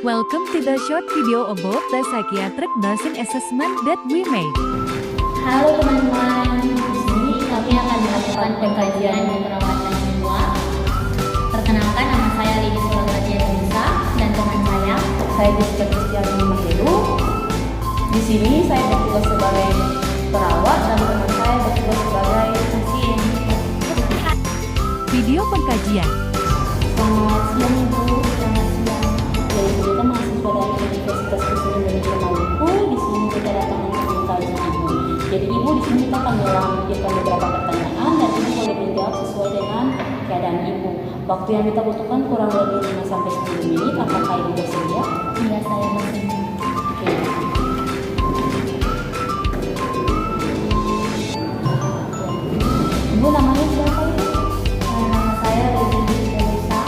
Welcome to the short video about the psychiatric nursing assessment that we made. Halo teman-teman, di sini kami akan melakukan pengkajian keperawatan jiwa. Perkenalkan, nama saya Lidi Sulawati Nisa dan teman saya Jessica Kristiani Maheru. Di sini saya bertugas sebagai perawat dan teman saya bertugas sebagai pasien. Video pengkajian. Selamat siang Ibu, selamat siang. Jadi kita mahasiswa dari Universitas Kristen Indonesia Maluku. Di sini kita datang untuk mengkaji Ibu. Jadi Ibu di sini kita akan melampirkan beberapa pertanyaan dan Ibu boleh menjawab sesuai dengan keadaan Ibu. Waktu yang kita butuhkan kurang lebih 5 sampai 10 menit. Apakah Ibu bersedia? Iya, saya bersedia. Oke. Ibu namanya siapa Ibu? Nama saya Lidi Nisa.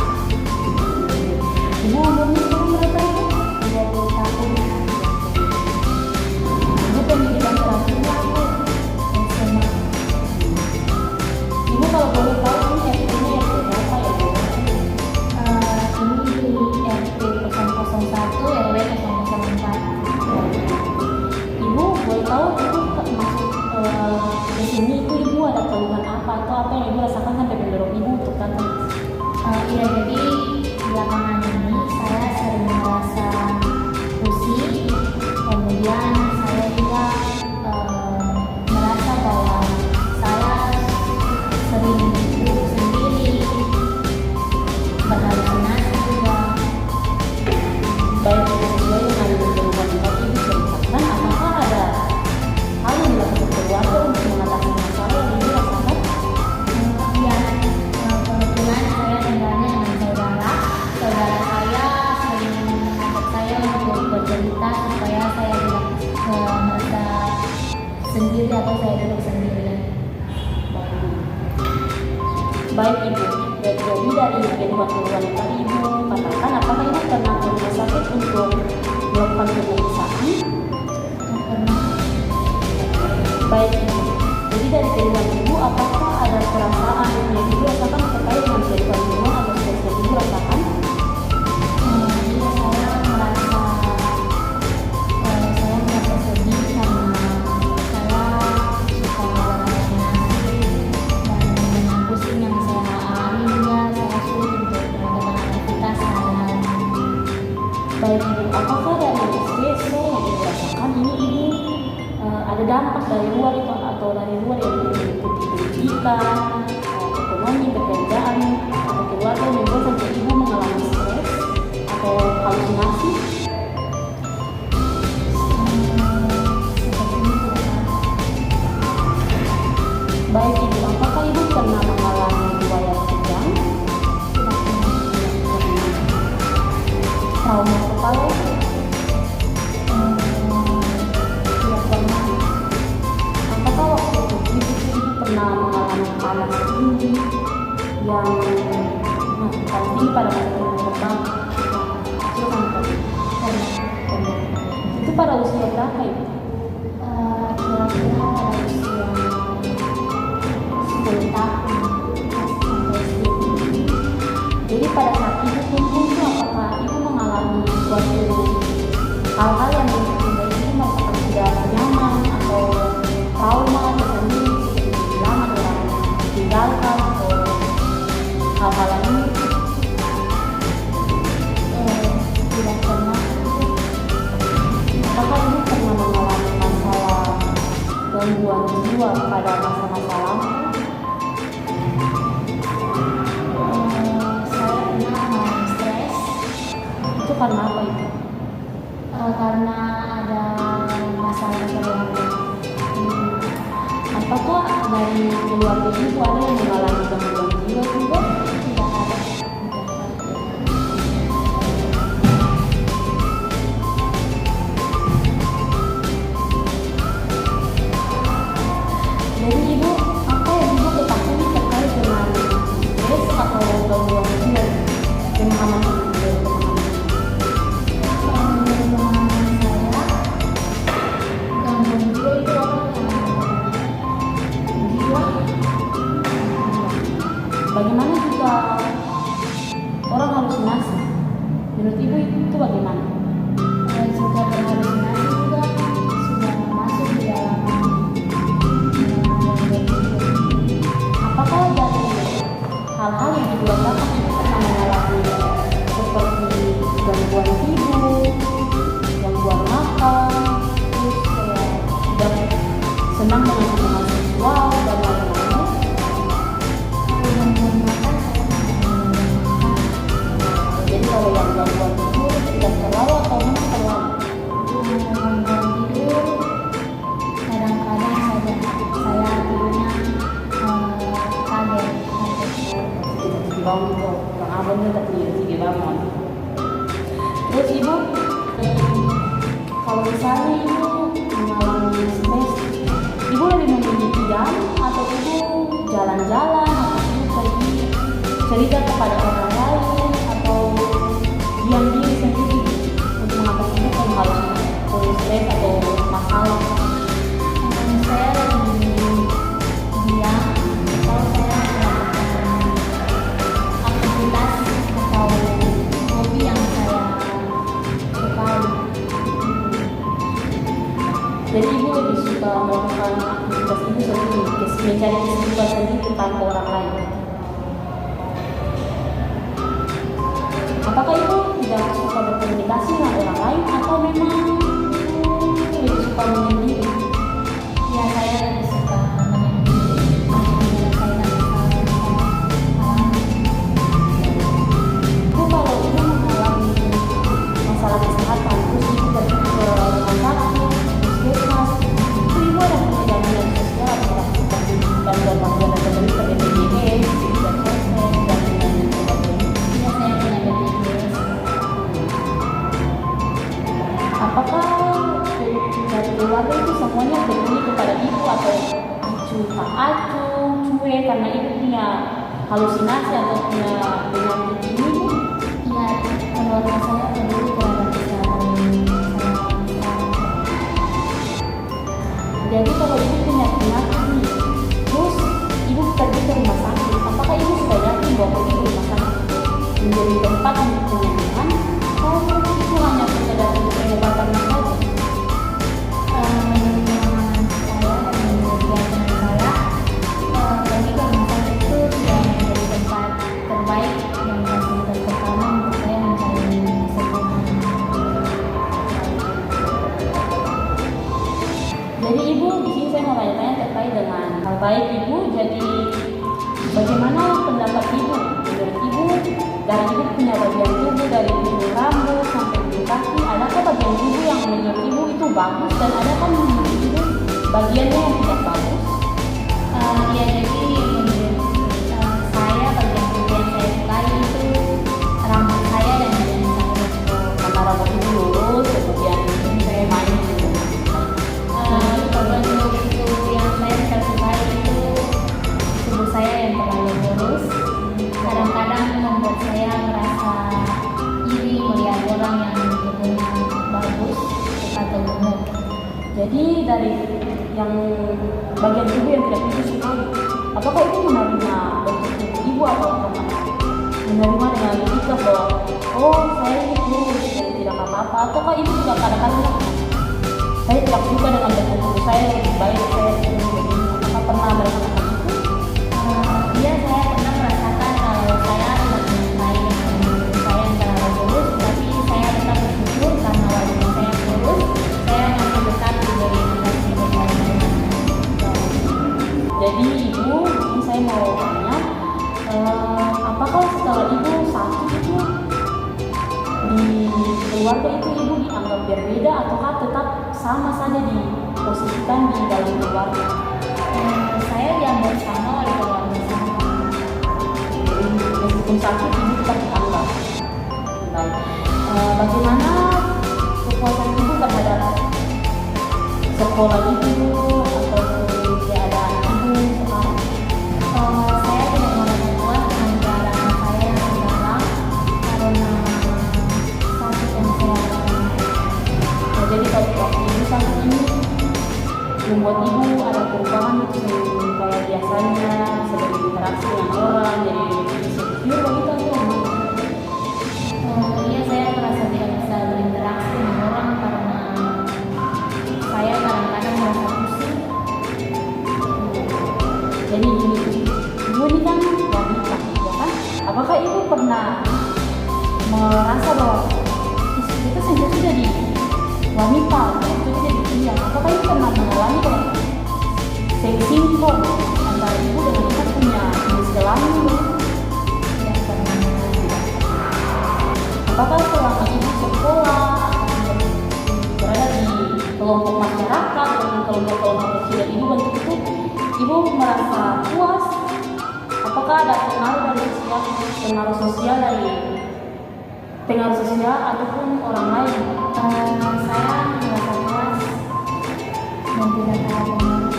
Ibu umurnya sekarang berapa Ibu? 20 tahun. Ibu pendidikan terakhirnya apa? SMA. Ibu kalau boleh tahu ini RT-nya RT berapa ya Bu? Ini di RT 001 RW 004. Ibu boleh tahu Ibu masuk ke sini itu Ibu ada keluhan apa atau apa yang Ibu rasakan sampai mendorong Ibu untuk datang? Iya, jadi belakangan ini saya sering merasa pusing, kemudian saya juga merasa bahwa saya sering duduk sendiri, berhalusinasi juga. Baik Ibu, sesuai dengan keluhan yang tadi Ibu ceritakan, apakah ada hal yang dilakukan keluarga untuk mengatasi masalah yang Ibu rasakan? Ya, kebetulan saya tinggalnya dengan saudara. Saudara saya sering mengajak saya untuk bercerita supaya saya tidak merasa sendiri atau saya duduk sendirian. Baik Ibu, jadi dari keluhan-keluhan yang tadi Ibu katakan, apakah Ibu pernah ke rumah sakit untuk melakukan pemeriksaan? Pernah. Baik Ibu, jadi dari keluhan Ibu, apakah ada perasaan yang Ibu rasakan terkait dengan kehidupan di rumah atau stres yang Ibu rasakan? Iya, saya merasa sedih karena saya suka berhalusinasi dan dengan pusing yang saya alami juga saya sulit untuk melakukan aktivitas sehari-hari. Baik Ibu, apakah dari stres yang Ibu rasakan ini Ibu ada dampak dari luar itu atau dari luar yang meliputi pendidikan, ekonomi, pekerjaan, atau keluarga yang membuat sampai Ibu mengalami stres atau halusinasi? Baik Ibu, apakah Ibu pernah mengalami riwayat kejang? Trauma kepala? Apakah waktu itu Ibu pernah mengalami panas tinggi yang panas tinggi pada masa terbang? Silakan tadi. Itu pada usia berapa Ibu? Kira-kira pada usia 10 tahun sampai 10. Jadi pada saat Ibu tumbuh itu apakah Ibu mengalami suatu hal-hal yang membuat Ibu merasakan tidak nyaman atau trauma tersendiri seperti kehilangan orang yang ditinggalkan atau hal-hal lain? Tidak pernah. Apakah Ibu pernah mengalami masalah gangguan jiwa pada masa-masa lampau? Saya pernah mengalami stres Itu karena apa Ibu? karena ada masalah keluarga. Apa tuh dari keluarga Ibu ada yang mengalami gangguan jiwa juga? Tidak ada. Jadi Ibu, apa yang Ibu ketahui terkait dengan stres atau gangguan jiwa? Pemahaman Ibu dari pemahaman. Menurut pemahaman saya, gangguan jiwa itu orang yang jiwa. Bagaimana jika bagaimana? Jika berhalusinasi juga sudah masuk di dalam gangguan tidur. Apakah dari hal-hal yang dibuat Bapak itu pernah mengalami seperti gangguan tidur, gangguan makan, terus tidak senang dengan hubungan seksual dan lain-lain? Kalau gangguan makan saya Jadi kalau yang gangguan tidur tidak terlalu atau memang terlalu? gangguan tidur kadang-kadang saja saya tidurnya kaget. Di bawah itu orang abangnya tapi tiga bangun. Terus ibu, kalau misalnya ibu mengalami stres, ibu lebih memilih diam atau ibu jalan-jalan atau ibu pergi cerita kepada orang lain atau diam diri sendiri untuk mengatasi itu harus stres atau masalah? Saya lebih diam atau saya melakukan aktivitas atau hobi yang saya sukai. Jadi ibu lebih suka melakukan aktivitas itu sendiri, mencari kesibukan sendiri tanpa orang lain. Apakah ibu tidak suka berkomunikasi dengan orang lain atau memang lebih suka menyendiri? Ya, saya lebih suka menyendiri untuk menyelesaikan masalah-masalah. Ibu kalau ibu mengalami masalah kesehatan, terus ibu pergi ke rumah sakit, puskesmas, itu ibu ada punya jaminan sosial atau seperti bantuan-bantuan yang diberi ke BPJS, dan jaminan dan sebagainya. Ya, saya punya BPJS. Apakah dari keluarga itu semuanya peduli kepada ibu atau acu tak acu, cuek karena ibu punya halusinasi atau punya penyakit ini? Ya, keluarga saya peduli terhadap kesehatan saya. Jadi kalau ibu punya penyakit ini, terus ibu pergi ke rumah sakit, apakah ibu sudah yakin bahwa pergi ke rumah sakit itu menjadi tempat untuk penyembuhan atau itu hanya sekedar untuk pengobatan saja? Menurut pengalaman saya dan menurut keyakinan saya, pergi ke rumah sakit itu tidak menjadi tempat terbaik yang fasilitas pertama untuk saya mencari kesembuhan. Jadi ibu, di sini saya mau tanya-tanya terkait dengan hal baik ibu. Jadi bagaimana pendapat ibu? Menurut ibu, dari ibu punya bagian tubuh dari ujung rambut sampai ujung kaki, adakah bagian tubuh yang menurut ibu itu bagus dan adakah menurut ibu bagiannya yang tidak bagus? Ya, jadi menurut saya bagian tubuh yang saya sukai itu rambut saya dan badan saya. Karena rambut ibu lurus, kemudian saya main gitu. Bagian tubuh yang saya sukai itu tubuh saya yang terlalu lurus. Kadang-kadang membuat saya merasa iri melihat orang yang tubuhnya bagus atau gemuk. Jadi dari yang bagian tubuh yang tidak ibu sukai, apakah itu menerima bentuk tubuh ibu atau menerima dengan logika bahwa oh saya ini kurus jadi tidak apa-apa, ataukah ibu juga kadang-kadang saya tidak suka dengan bentuk tubuh saya lebih baik saya begini begini? Apakah pernah merasakan itu? Iya, saya pernah merasakan kalau saya tidak menyukai dengan tubuh saya yang terlalu lurus, tapi saya tetap bersyukur karena walaupun saya lurus, saya masih tetap diberi kasih dari. Jadi ibu, ini saya mau tanya, apakah setelah ibu sakit itu di keluarga itu ibu dianggap berbeda ataukah tetap sama saja diposisikan di dalam keluarga? Saya dianggap sama oleh keluarga saya. Jadi meskipun sakit ibu tetap dianggap baik. Bagaimana kepuasan ibu terhadap sekolah ibu ataupun keadaan ibu sekarang? Saya tidak merasa puas dengan keadaan saya yang sekarang karena sakit yang saya alami. Nah, jadi kalau waktu ibu sakit ini membuat ibu ada perubahan itu kayak biasanya sering berinteraksi dengan orang jadi lebih secure begitu atau Iya, saya merasa tidak bisa apakah ada pengaruh sosial ataupun orang lain? Saya merasa puas dan tidak ada pengaruh.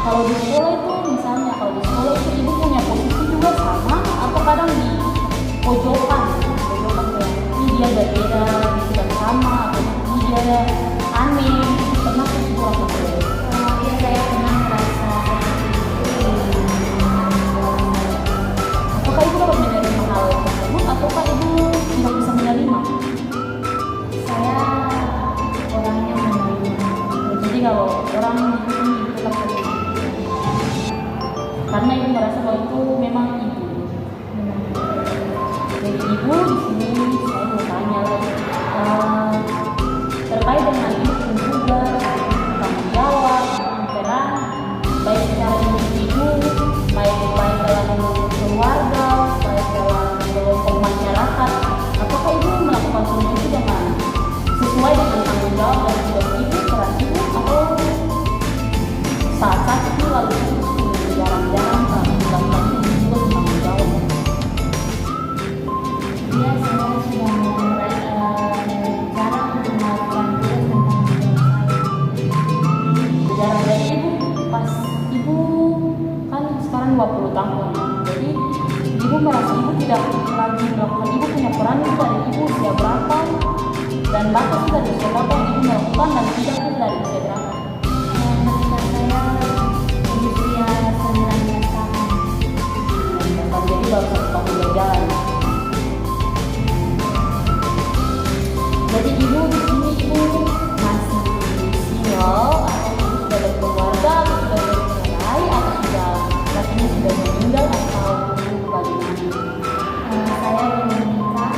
Kalau di sekolah itu misalnya, kalau di sekolah itu ibu punya posisi juga sama atau kadang di pojokan kayak ini dia berbeda, tidak sama, atau ini dia aneh, pernah ke sekolah seperti itu? Ya saya pernah merasa Apakah ibu dapat menerima hal tersebut ataukah ibu tidak bisa menerima? saya orangnya menerima. Jadi kalau orang itu tetap seperti itu. Karena ibu merasa bahwa itu memang ibu. Jadi ibu di sini saya mau tanya lagi terkait dengan ibu juga tanggung jawab, peran baik secara individu, baik dalam keluarga, baik dalam kelompok masyarakat. Apakah ibu melakukan semua itu dengan sesuai dengan tanggung jawab dan tugas ibu, peran ibu, atau saat itu lalu jarang-jarang melakukan itu juga tanggung jawab? Ya saya sudah mulai jarang untuk melakukan tugas dan tanggung jawab saya. Jarang dari ibu pas ibu kan sekarang 20 tahun, jadi ibu merasa ibu tidak lagi melakukan, ibu punya peran itu dari ibu usia berapa dan batas itu dari usia berapa yang ibu melakukan dan tidak itu dari usia berapa? Ketika saya berusia 19 tahun. Dan jadi baru 1 tahun berjalan. Jadi ibu di sini ibu masih single atau ibu sudah berkeluarga atau sudah bercerai atau sudah lakinya sudah meninggal atau bagaimana? Saya belum menikah.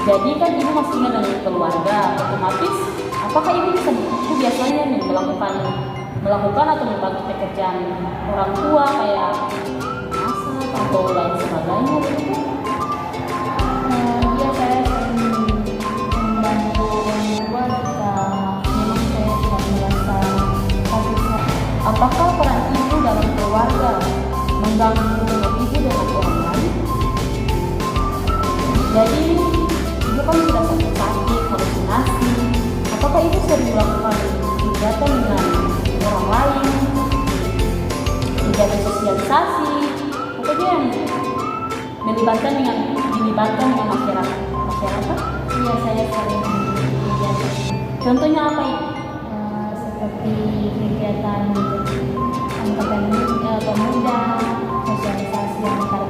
Jadi kan ibu masih tinggal dengan keluarga, otomatis apakah ibu biasanya nih melakukan atau membantu pekerjaan orang tua kayak masak atau lain sebagainya begitu? Ya saya sering membantu orang tua jika memang saya tidak merasa bisa. Apakah peran ibu dalam keluarga mengganggu hubungan ibu dengan orang lain? Jadi ibu kan sudah sakit, halusinasi. Apakah ibu sering melakukan kegiatan dengan orang lain, kegiatan sosialisasi, pokoknya yang dilibatkan dengan masyarakat? Iya saya sering kegiatan Contohnya apa itu? seperti kegiatan angkatan pemuda, sosialisasi antar